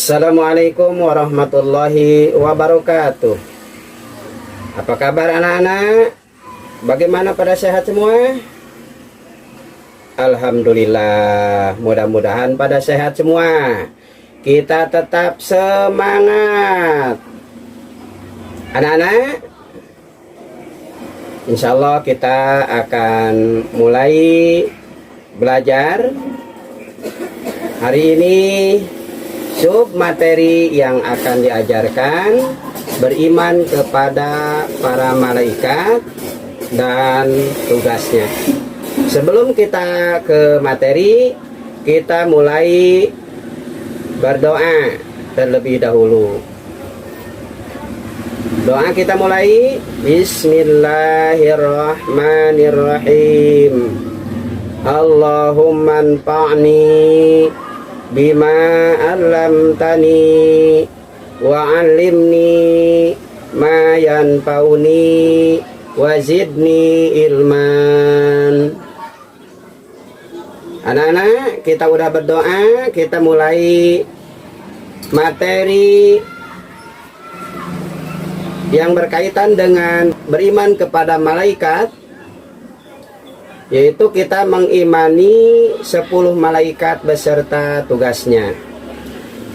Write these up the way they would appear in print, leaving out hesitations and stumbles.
Assalamualaikum warahmatullahi wabarakatuh. Apa kabar anak-anak? Bagaimana pada sehat semua? Alhamdulillah, mudah-mudahan pada sehat semua. Kita tetap semangat. Anak-anak, insya Allah kita akan mulai belajar. Hari ini sub materi yang akan diajarkan beriman kepada para malaikat dan tugasnya. Sebelum kita ke materi, kita mulai berdoa terlebih dahulu. Doa kita mulai. Bismillahirrahmanirrahim. Allahumma anfa'ni bima 'allamtani wa 'allimni ma yanfa'uni wa zidni ilman. Anak-anak, kita udah berdoa, kita mulai materi yang berkaitan dengan beriman kepada malaikat, yaitu kita mengimani 10 malaikat beserta tugasnya.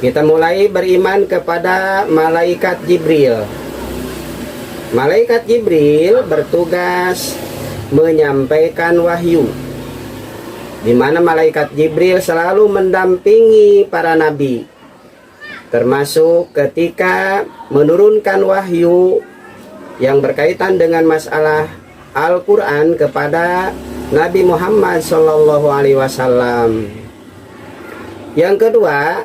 Kita mulai beriman kepada malaikat Jibril. Malaikat Jibril bertugas menyampaikan wahyu, di mana malaikat Jibril selalu mendampingi para nabi, termasuk ketika menurunkan wahyu yang berkaitan dengan masalah Al-Quran kepada Nabi Muhammad SAW. Yang kedua,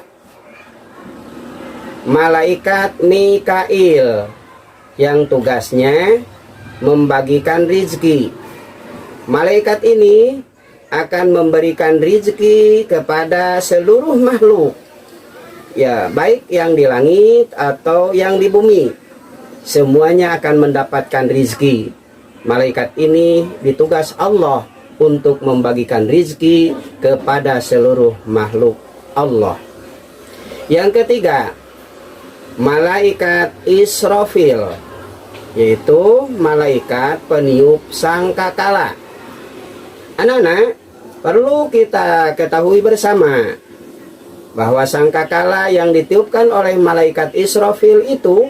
malaikat Mikail yang tugasnya membagikan rizki. Malaikat ini akan memberikan rizki kepada seluruh makhluk, ya, baik yang di langit atau yang di bumi. Semuanya akan mendapatkan rizki. Malaikat ini ditugas Allah untuk membagikan rizki kepada seluruh makhluk Allah. Yang ketiga, malaikat Israfil, yaitu malaikat peniup sangkakala. Anak-anak, perlu kita ketahui bersama bahwa sangkakala yang ditiupkan oleh malaikat Israfil itu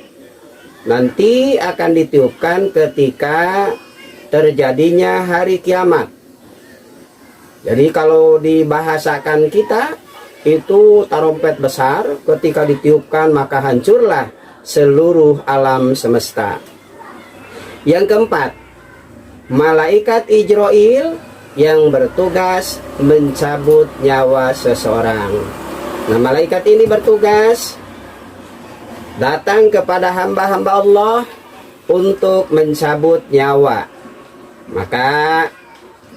nanti akan ditiupkan ketika terjadinya hari kiamat. Jadi kalau dibahasakan kita, itu tarompet besar ketika ditiupkan maka hancurlah seluruh alam semesta. Yang keempat, malaikat Ijroil yang bertugas mencabut nyawa seseorang. Nah, malaikat ini bertugas datang kepada hamba-hamba Allah untuk mencabut nyawa. Maka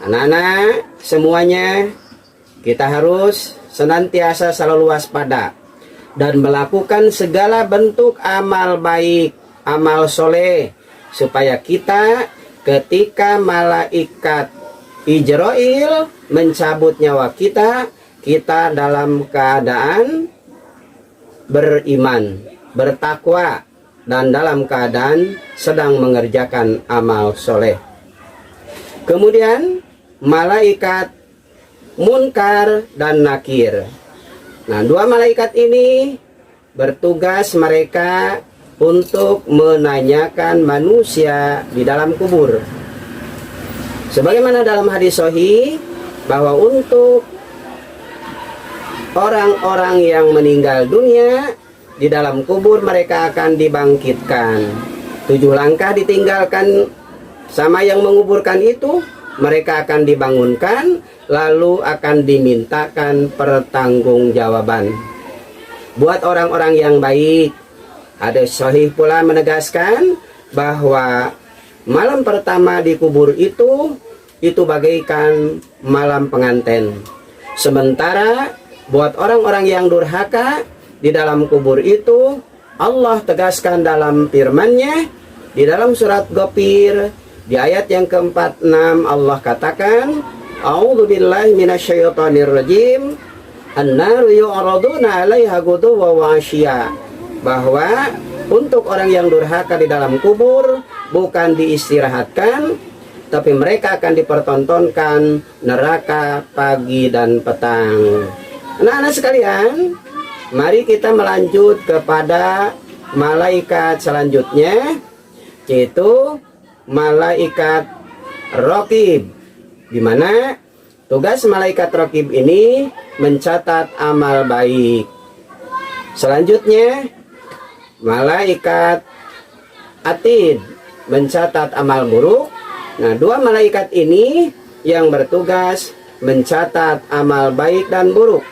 anak-anak semuanya, kita harus senantiasa selalu waspada dan melakukan segala bentuk amal baik, amal soleh, supaya kita ketika malaikat Ijroil mencabut nyawa kita, kita dalam keadaan beriman, bertakwa, dan dalam keadaan sedang mengerjakan amal soleh. Kemudian malaikat Munkar dan Nakir. Nah, dua malaikat ini bertugas mereka untuk menanyakan manusia di dalam kubur. Sebagaimana dalam hadis sahih bahwa untuk orang-orang yang meninggal dunia di dalam kubur mereka akan dibangkitkan. 7 langkah ditinggalkan sama yang menguburkan itu, mereka akan dibangunkan, lalu akan dimintakan pertanggungjawaban. Buat orang-orang yang baik, hadis sahih pula menegaskan bahwa malam pertama di kubur itu bagaikan malam pengantin. Sementara buat orang-orang yang durhaka di dalam kubur itu, Allah tegaskan dalam firman-Nya di dalam surat Ghafir di ayat yang ke-46, Allah katakan, A'udzubillahi minasyaitonirrajim. An-naru yu'raduna 'alaiha ghuduwwan wa 'ashiyya, bahwa untuk orang yang durhaka di dalam kubur bukan diistirahatkan, tapi mereka akan dipertontonkan neraka pagi dan petang. Anak-anak sekalian, mari kita melanjut kepada malaikat selanjutnya, yaitu malaikat Raqib, di mana tugas malaikat Raqib ini mencatat amal baik. Selanjutnya malaikat Atid mencatat amal buruk. Nah, dua malaikat ini yang bertugas mencatat amal baik dan buruk.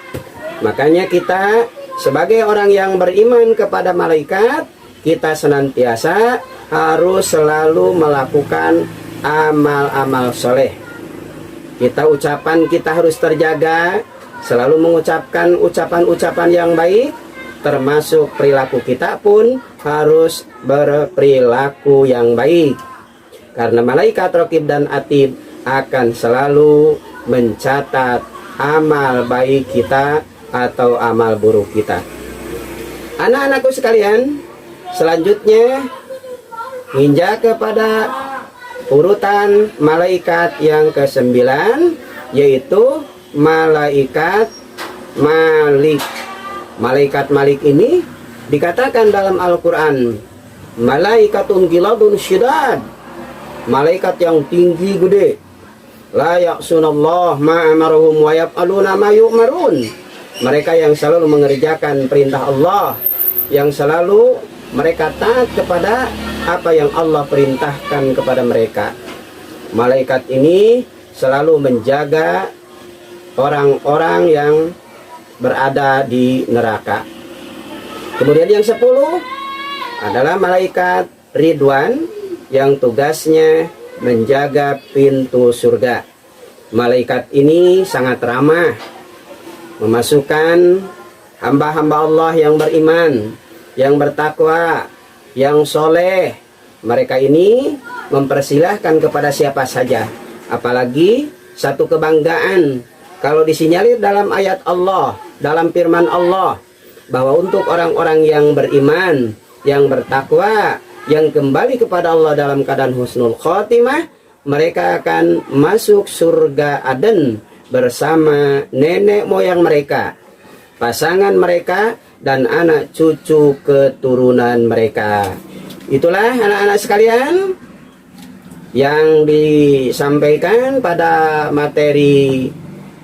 Makanya kita sebagai orang yang beriman kepada malaikat, kita senantiasa harus selalu melakukan amal-amal soleh. Ucapan kita harus terjaga, selalu mengucapkan ucapan-ucapan yang baik, termasuk perilaku kita pun harus berperilaku yang baik. Karena malaikat Raqib dan Atid akan selalu mencatat amal baik kita atau amal buruk kita. Anak-anakku sekalian, selanjutnya injak kepada urutan malaikat yang ke-9, yaitu malaikat Malik. Malaikat Malik ini dikatakan dalam Al-Quran, malaikatun giladun syidad, malaikat yang tinggi gede, la ya'sunallah ma'amaruhum wa yaf'aluna ma yu'marun. Mereka yang selalu mengerjakan perintah Allah, yang selalu mereka taat kepada apa yang Allah perintahkan kepada mereka. Malaikat ini selalu menjaga orang-orang yang berada di neraka. Kemudian yang 10 adalah malaikat Ridwan, yang tugasnya menjaga pintu surga. Malaikat ini sangat ramah, memasukkan hamba-hamba Allah yang beriman, yang bertakwa, yang soleh. Mereka ini mempersilahkan kepada siapa saja. Apalagi satu kebanggaan kalau disinyalir dalam ayat Allah, dalam firman Allah, bahwa untuk orang-orang yang beriman, yang bertakwa, yang kembali kepada Allah dalam keadaan husnul khotimah, mereka akan masuk surga Aden bersama nenek moyang mereka, pasangan mereka, dan anak cucu keturunan mereka. Itulah anak-anak sekalian yang disampaikan pada materi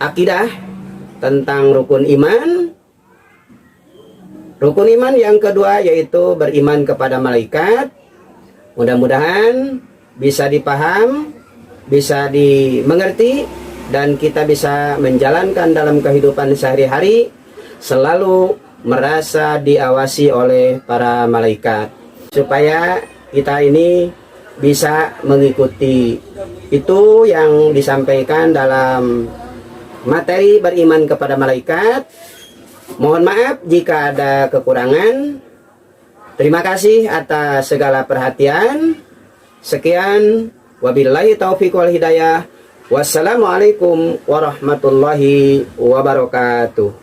akidah tentang rukun iman. Rukun iman yang kedua yaitu beriman kepada malaikat. Mudah-mudahan bisa dipaham, bisa dimengerti, dan kita bisa menjalankan dalam kehidupan sehari-hari, selalu merasa diawasi oleh para malaikat, supaya kita ini bisa mengikuti itu yang disampaikan dalam materi beriman kepada malaikat. Mohon maaf jika ada kekurangan. Terima kasih atas segala perhatian. Sekian, wabillahi taufiq wal hidayah. Wassalamualaikum warahmatullahi wabarakatuh.